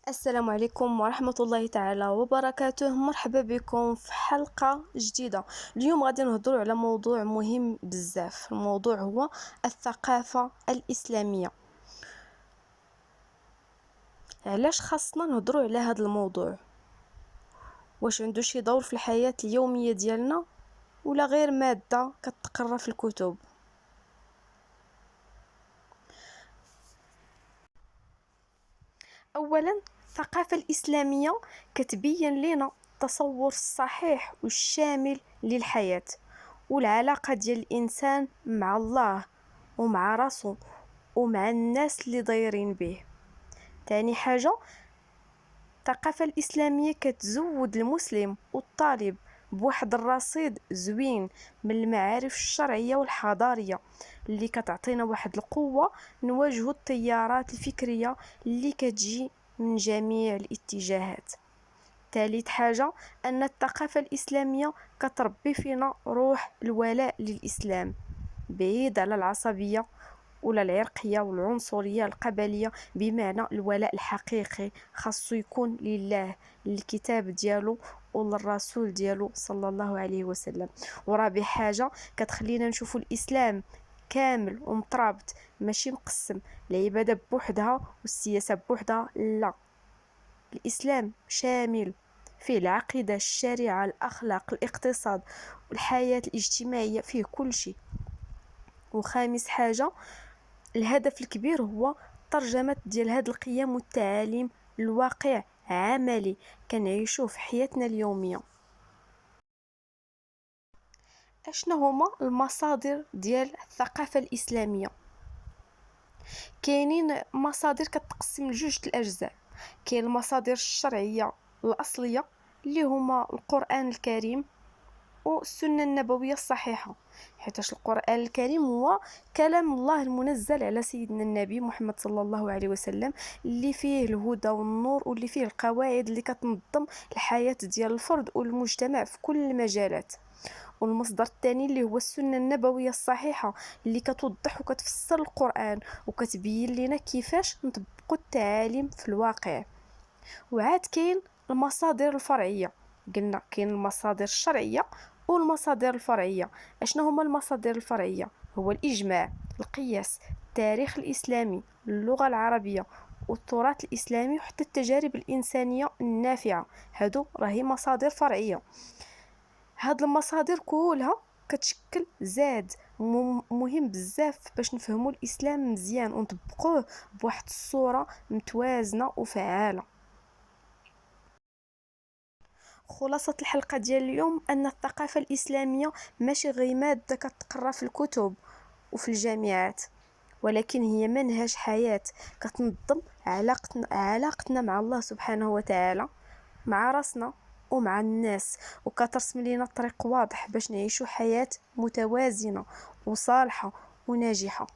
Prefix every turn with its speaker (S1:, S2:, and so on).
S1: السلام عليكم ورحمة الله تعالى وبركاته. مرحبا بكم في حلقة جديدة. اليوم غادي نهضروا على موضوع مهم بزاف. الموضوع هو الثقافة الإسلامية. علاش خاصنا نهضروا على هذا الموضوع؟ واش عنده شي دور في الحياة اليومية ديالنا ولا غير مادة كتقرا في الكتب؟ اولا، الثقافة الإسلامية كتبين لنا التصور الصحيح والشامل للحياة والعلاقة ديال الإنسان مع الله ومع راسو ومع الناس اللي دايرين به. تاني حاجة، الثقافة الإسلامية كتزود المسلم والطالب بواحد الرصيد زوين من المعارف الشرعية والحضارية اللي كتعطينا واحد القوة نواجهو التيارات الفكرية اللي كتجي من جميع الاتجاهات. ثالث حاجة، أن الثقافة الإسلامية كتربي فينا روح الولاء للإسلام بعيد على العصبية ولا العرقية والعنصرية القبلية، بمعنى الولاء الحقيقي خاصو يكون لله، للكتاب ديالو وللرسول ديالو صلى الله عليه وسلم. ورابع حاجة، كتخلينا نشوفوا الإسلام كامل ومترابط، ماشي مقسم، العبادة بوحدها والسياسة بوحدها، لا، الإسلام شامل، فيه العقيدة، الشريعة، الأخلاق، الاقتصاد والحياة الاجتماعية، فيه كل شيء. وخامس حاجة، الهدف الكبير هو ترجمة ديال هاد القيم والتعاليم الواقع عملي كنعيشوه في حياتنا اليومية. اشنا هما المصادر ديال الثقافة الإسلامية؟ كاينين مصادر كتقسم لجوج الأجزاء. كاين المصادر الشرعية الأصلية اللي هما القرآن الكريم والسنة النبوية الصحيحة، حيث القرآن الكريم هو كلام الله المنزل على سيدنا النبي محمد صلى الله عليه وسلم، اللي فيه الهدى والنور واللي فيه القواعد اللي كتنظم الحياة ديال الفرد والمجتمع في كل المجالات. والمصدر الثاني اللي هو السنة النبوية الصحيحة، اللي كتوضح وكتفسر القرآن وكتبين لنا كيفاش نطبقوا التعاليم في الواقع. وعاد كاين المصادر الفرعية. قلنا كاين المصادر الشرعية والمصادر الفرعية. اشنا هما المصادر الفرعية؟ هو الإجماع، القياس، التاريخ الإسلامي، اللغة العربية والتراث الإسلامي وحتى التجارب الإنسانية النافعة. هادو راهي مصادر فرعية. هاد المصادر كلها كتشكل زاد مهم بزاف باش نفهموا الإسلام مزيان ونطبقوه بواحد الصورة متوازنة وفعالة. خلاصة الحلقة ديال اليوم أن الثقافة الإسلامية ماشي غير مادة كتقرا في الكتب وفي الجامعات، ولكن هي منهج حياة كتنظم علاقتنا مع الله سبحانه وتعالى، مع راسنا ومع الناس، وكترسم لنا طريق واضح باش نعيشوا حياة متوازنة وصالحة وناجحة.